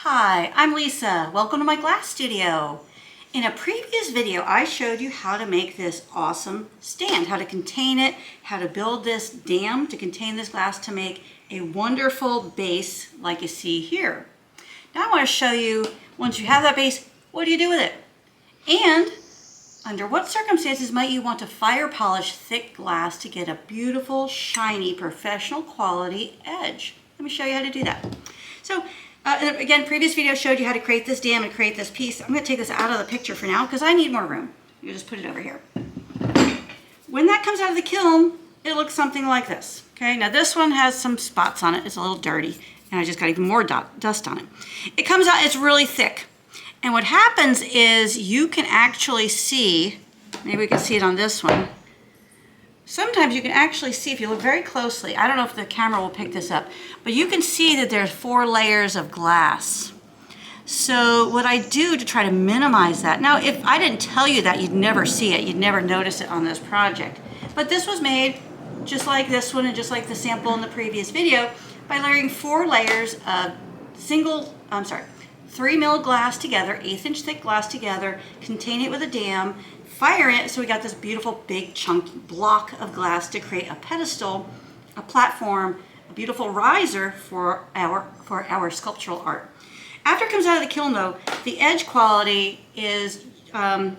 Hi, I'm Lisa. Welcome to my glass studio. In a previous video, I showed you how to make this awesome stand, how to contain it, how to build this dam to contain this glass to make a wonderful base like you see here. Now I want to show you, once you have that base, what do you do with it? And under what circumstances might you want to fire polish thick glass to get a beautiful, shiny, professional quality edge? Let me show you how to do that. So, again, previous video showed you how to create this dam and create this piece. I'm going to take this out of the picture for now because I need more room. You just put it over here. When that comes out of the kiln, it looks something like this. Okay, now this one has some spots on it. It's a little dirty, and I just got even more dust on it. It comes out, it's really thick. And what happens is you can actually see, maybe we can see it on this one. Sometimes you can actually see, if you look very closely, I don't know if the camera will pick this up, but you can see that there's 4 layers of glass. So what I do to try to minimize that, now if I didn't tell you that, you'd never see it, you'd never notice it on this project. But this was made just like this one and just like the sample in the previous video by layering 4 layers of 3 mil glass together, 1/8 inch thick glass together, contain it with a dam, fire it, so we got this beautiful big chunky block of glass to create a pedestal, a platform, a beautiful riser for our sculptural art. After it comes out of the kiln though, the edge quality is kind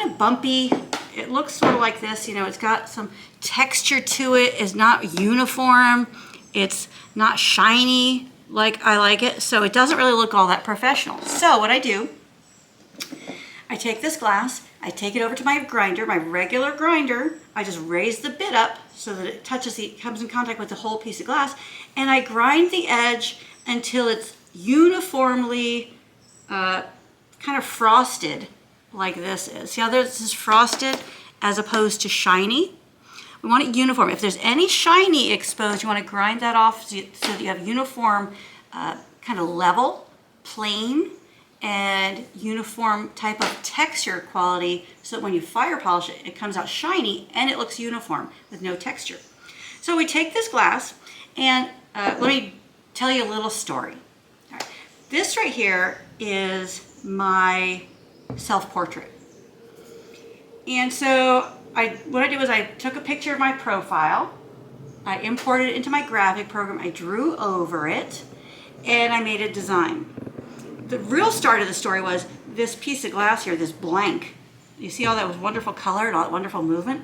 of bumpy. It looks sort of like this, you know, it's got some texture to it, it's not uniform, it's not shiny like I like it, so it doesn't really look all that professional. So what I do, I take this glass, I take it over to my grinder, my regular grinder. I just raise the bit up so that it comes in contact with the whole piece of glass, and I grind the edge until it's uniformly kind of frosted like this is. See how this is frosted as opposed to shiny? We want it uniform. If there's any shiny exposed, you want to grind that off so that you have uniform, kind of level, plain, and uniform type of texture quality, so that when you fire polish it, it comes out shiny and it looks uniform with no texture. So we take this glass and let me tell you a little story. All right. This right here is my self-portrait. And so what I did was I took a picture of my profile, I imported it into my graphic program, I drew over it, and I made a design. The real start of the story was this piece of glass here, this blank. You see all that wonderful color and all that wonderful movement?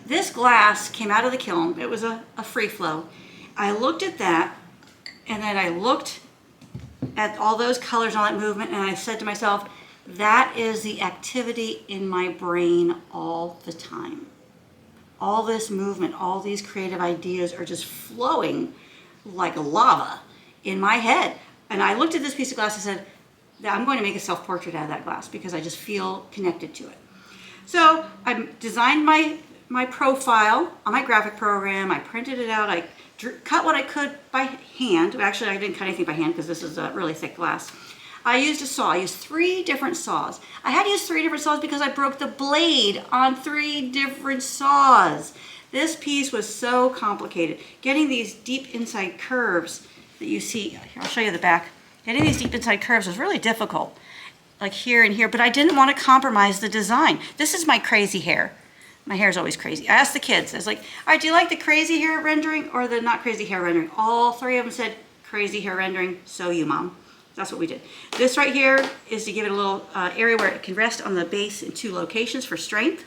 This glass came out of the kiln. It was a free flow. I looked at that, and then I looked at all those colors and all that movement, and I said to myself, that is the activity in my brain all the time. All this movement, all these creative ideas are just flowing like lava in my head. And I looked at this piece of glass and said, I'm going to make a self-portrait out of that glass because I just feel connected to it. So I designed my profile on my graphic program. I printed it out. I cut what I could by hand. Actually, I didn't cut anything by hand because this is a really thick glass. I used a saw. I used 3 different saws. I had to use 3 different saws because I broke the blade on 3 different saws. This piece was so complicated. Getting these deep inside curves that you see, here, I'll show you the back. Getting these deep inside curves was really difficult, like here and here, but I didn't want to compromise the design. This is my crazy hair. My hair is always crazy. I asked the kids, I was like, all right, do you like the crazy hair rendering or the not crazy hair rendering? All 3 of them said, crazy hair rendering, so you, Mom. That's what we did. This right here is to give it a little area where it can rest on the base in 2 locations for strength.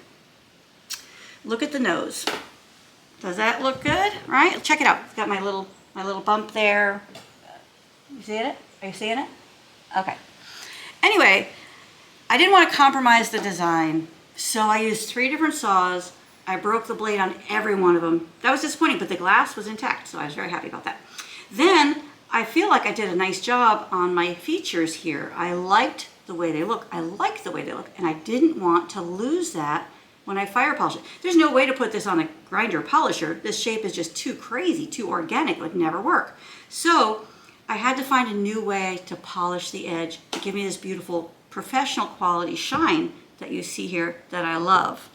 Look at the nose. Does that look good? Right? Check it out. It's got my little bump there. You see it? Are you seeing it? Okay. Anyway, I didn't want to compromise the design, so I used 3 different saws. I broke the blade on every one of them. That was disappointing, but the glass was intact, so I was very happy about that. Then I feel like I did a nice job on my features here. I liked the way they look. I like the way they look, and I didn't want to lose that when I fire polish it. There's no way to put this on a grinder polisher. This shape is just too crazy, too organic. It would never work. So I had to find a new way to polish the edge to give me this beautiful professional quality shine that you see here that I love.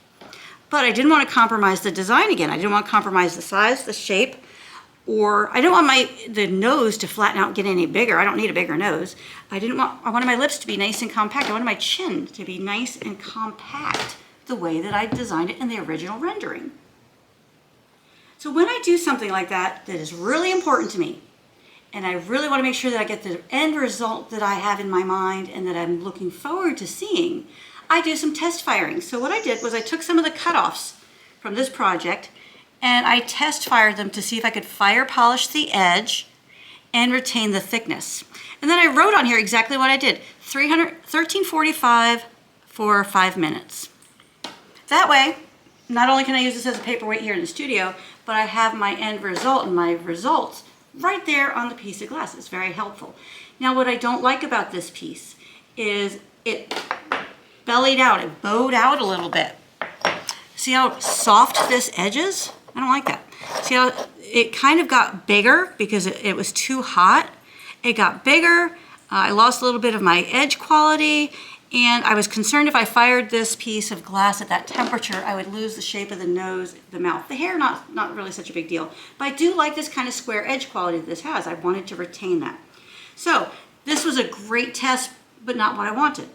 But I didn't want to compromise the design again. I didn't want to compromise the size, the shape, or I don't want the nose to flatten out and get any bigger. I don't need a bigger nose. I wanted my lips to be nice and compact. I wanted my chin to be nice and compact the way that I designed it in the original rendering. So when I do something like that is really important to me, and I really want to make sure that I get the end result that I have in my mind and that I'm looking forward to seeing, I do some test firing. So what I did was I took some of the cutoffs from this project and I test fired them to see if I could fire polish the edge and retain the thickness. And then I wrote on here exactly what I did. 1345 for 5 minutes. That way, not only can I use this as a paperweight here in the studio, but I have my end result and my results right there on the piece of glass. It's very helpful. Now what I don't like about this piece is it bellied out, it bowed out a little bit. See how soft this edge is? I don't like that. See how it kind of got bigger because it was too hot. It got bigger. I lost a little bit of my edge quality, and I was concerned if I fired this piece of glass at that temperature, I would lose the shape of the nose, the mouth. The hair, not really such a big deal. But I do like this kind of square edge quality that this has. I wanted to retain that. So this was a great test, but not what I wanted.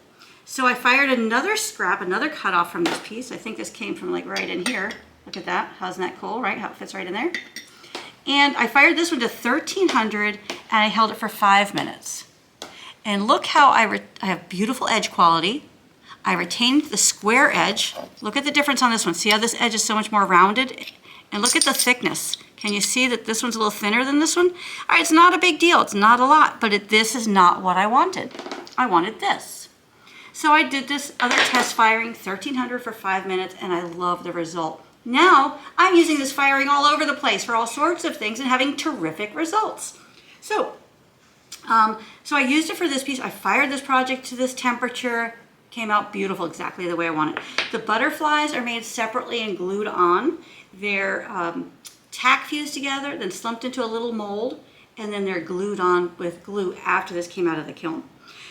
So I fired another scrap, another cutoff from this piece. I think this came from like right in here. Look at that. How's that cool, right? How it fits right in there. And I fired this one to 1300 and I held it for 5 minutes. And look how I have beautiful edge quality. I retained the square edge. Look at the difference on this one. See how this edge is so much more rounded? And look at the thickness. Can you see that this one's a little thinner than this one? All right, it's not a big deal. It's not a lot, but this is not what I wanted. I wanted this. So I did this other test firing, 1300 for 5 minutes, and I love the result. Now I'm using this firing all over the place for all sorts of things and having terrific results. So I used it for this piece. I fired this project to this temperature. Came out beautiful, exactly the way I wanted. The butterflies are made separately and glued on. They're tack fused together, then slumped into a little mold, and then they're glued on with glue after this came out of the kiln.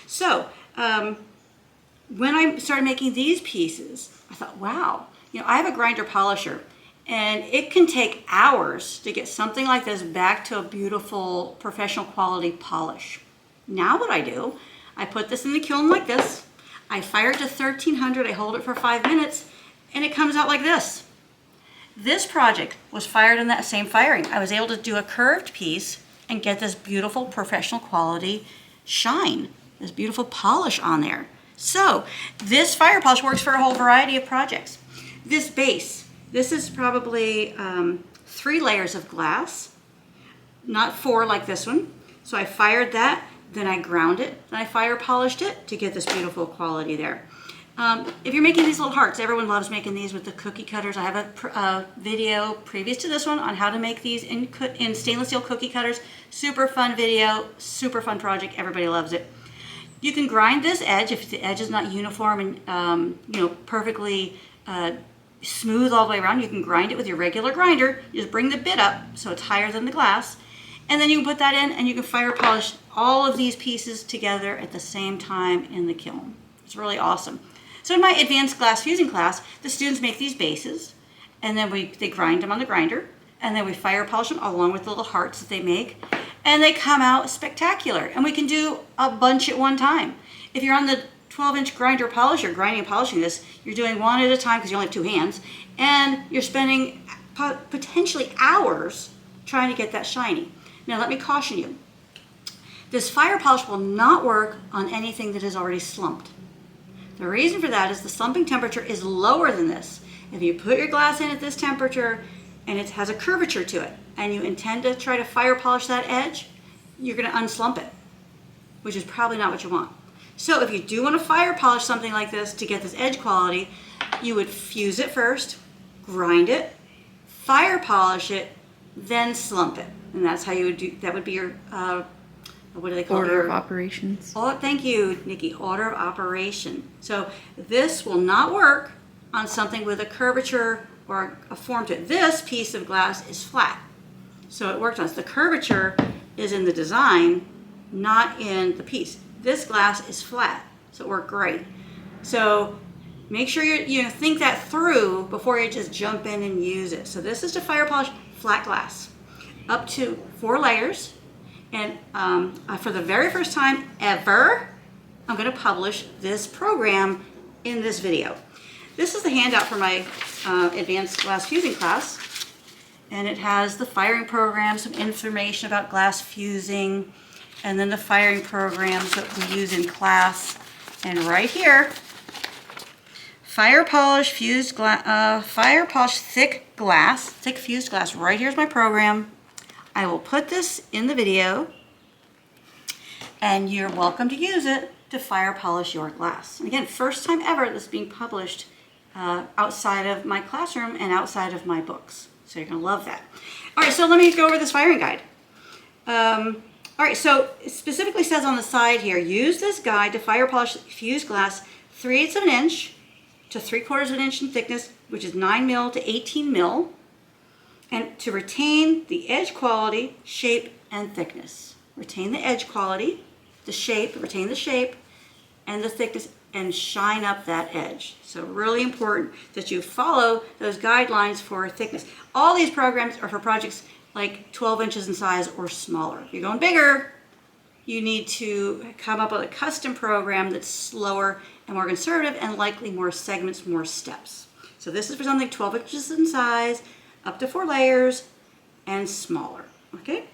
So when I started making these pieces, I thought, wow, I have a grinder polisher, and it can take hours to get something like this back to a beautiful professional quality polish. Now what I do, I put this in the kiln like this, I fire it to 1300, I hold it for 5 minutes, and it comes out like this. This project was fired in that same firing. I was able to do a curved piece and get this beautiful professional quality shine, this beautiful polish on there. So this fire polish works for a whole variety of projects. This base, this is probably 3 layers of glass, not 4 like this one. So I fired that, then I ground it, then I fire polished it to get this beautiful quality there. If you're making these little hearts, everyone loves making these with the cookie cutters. I have a video previous to this one on how to make these in stainless steel cookie cutters. Super fun video, super fun project, everybody loves it. You can grind this edge if the edge is not uniform and perfectly smooth all the way around. You can grind it with your regular grinder. You just bring the bit up so it's higher than the glass, and then you can put that in and you can fire polish all of these pieces together at the same time in the kiln. It's really awesome. So in my advanced glass fusing class, the students make these bases, and then they grind them on the grinder, and then we fire polish them along with the little hearts that they make, and they come out spectacular. And we can do a bunch at one time. If you're on the 12-inch grinder polisher, grinding and polishing this, you're doing one at a time because you only have 2 hands, and you're spending potentially hours trying to get that shiny. Now let me caution you. This fire polish will not work on anything that is already slumped. The reason for that is the slumping temperature is lower than this. If you put your glass in at this temperature and it has a curvature to it, and you intend to try to fire polish that edge, you're going to unslump it, which is probably not what you want. So if you do want to fire polish something like this to get this edge quality, you would fuse it first, grind it, fire polish it, then slump it. And that's how you would do, that would be your, what do they call it? Order of operations. Oh, thank you, Nikki. Order of operation. So this will not work on something with a curvature or a form to it. This piece of glass is flat. So it worked on us. The curvature is in the design, not in the piece. This glass is flat, so it worked great. So make sure you think that through before you just jump in and use it. So this is to fire polish flat glass. up to 4 layers. And for the very first time ever, I'm going to publish this program in this video. This is the handout for my advanced glass fusing class. And it has the firing program, some information about glass fusing, and then the firing programs that we use in class. And right here, fire polish fused glass, fire polish thick glass, thick fused glass. Right here's my program. I will put this in the video, and you're welcome to use it to fire polish your glass. And again, first time ever this is being published outside of my classroom and outside of my books. So you're going to love that. All right, so let me go over this firing guide. All right, so it specifically says on the side here, use this guide to fire polish fused glass 3/8 of an inch to 3/4 of an inch in thickness, which is 9 mil to 18 mil, and to retain the edge quality, shape, and thickness. Retain the edge quality, the shape, retain the shape, and the thickness, and shine up that edge. So really important that you follow those guidelines for thickness. All these programs are for projects like 12 inches in size or smaller. If you're going bigger, you need to come up with a custom program that's slower and more conservative and likely more segments, more steps. So this is for something 12 inches in size, up to 4 layers, and smaller, okay?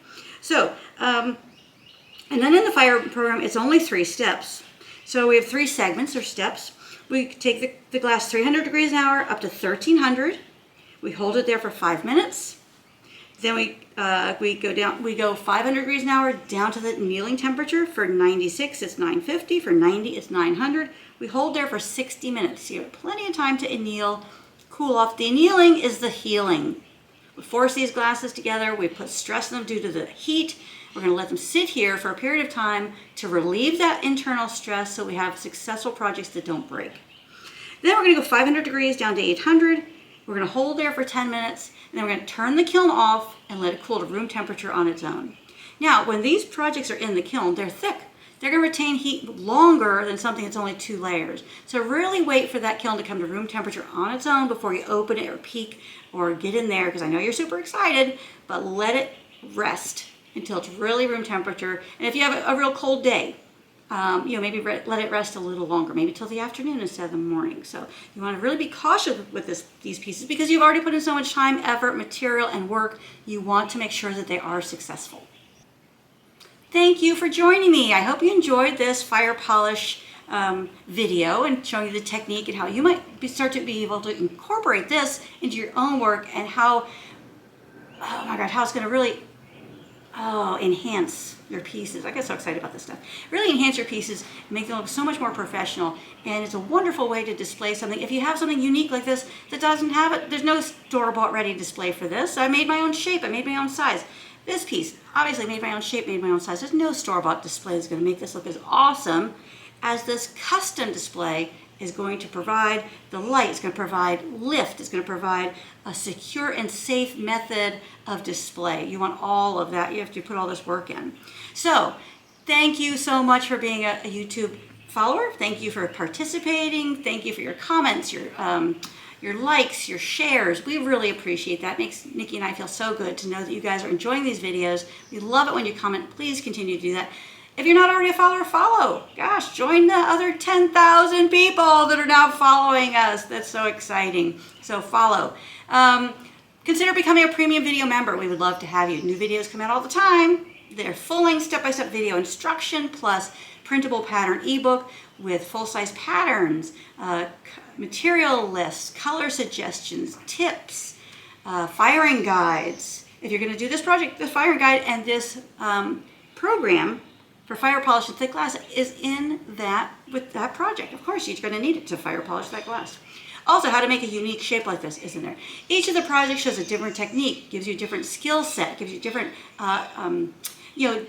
So, and then in the fire program, it's only 3 steps. So we have 3 segments or steps. We take the glass 300 degrees an hour up to 1300. We hold it there for 5 minutes. Then we go 500 degrees an hour down to the annealing temperature. For 96, it's 950. For 90, it's 900. We hold there for 60 minutes. So you have plenty of time to anneal, cool off. The annealing is the healing. We force these glasses together. We put stress on them due to the heat. We're going to let them sit here for a period of time to relieve that internal stress so we have successful projects that don't break. Then we're going to go 500 degrees down to 800. We're going to hold there for 10 minutes, and then we're going to turn the kiln off and let it cool to room temperature on its own. Now, when these projects are in the kiln, they're thick. They're going to retain heat longer than something that's only 2 layers. So really wait for that kiln to come to room temperature on its own before you open it or peek or get in there, because I know you're super excited, but let it rest until it's really room temperature. And if you have a real cold day, maybe let it rest a little longer, maybe till the afternoon instead of the morning. So you want to really be cautious with these pieces because you've already put in so much time, effort, material, and work. You want to make sure that they are successful. Thank you for joining me. I hope you enjoyed this fire polish video and showing you the technique and how you might start to be able to incorporate this into your own work, and how, oh my God, how it's going to really enhance your pieces. I get so excited about this stuff. Really enhance your pieces and make them look so much more professional. And it's a wonderful way to display something. If you have something unique like this that doesn't have it, there's no store-bought ready display for this. I made my own shape. I made my own size. This piece, obviously made my own shape, made my own size. There's no store-bought display that's going to make this look as awesome as this custom display is going to provide. The light is going to provide lift. It's going to provide a secure and safe method of display. You want all of that. You have to put all this work in. So thank you so much for being a YouTube follower. Thank you for participating. Thank you for your comments, your likes, your shares. We really appreciate that. It makes Nikki and I feel so good to know that you guys are enjoying these videos. We love it when you comment. Please continue to do that. If you're not already a follower, follow. Gosh, join the other 10,000 people that are now following us. That's so exciting. So follow. Consider becoming a premium video member. We would love to have you. New videos come out all the time. They're full-length step-by-step video instruction plus printable pattern ebook with full-size patterns, material lists, color suggestions, tips, firing guides. If you're going to do this project, the firing guide and this program for fire polish and thick glass is in that with that project. Of course, you're going to need it to fire polish that glass. Also, how to make a unique shape like this is in there. Each of the projects shows a different technique, gives you a different skill set, gives you different,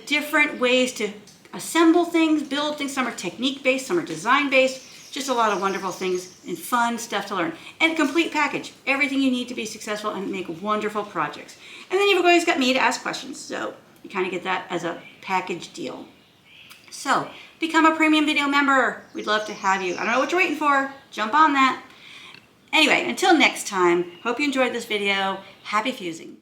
different ways to assemble things, build things. Some are technique-based, some are design-based. Just a lot of wonderful things and fun stuff to learn. And a complete package, everything you need to be successful and make wonderful projects. And then you've always got me to ask questions, so you kind of get that as a package deal. So, become a premium video member. We'd love to have you. I don't know what you're waiting for. Jump on that. Anyway, until next time, hope you enjoyed this video. Happy fusing.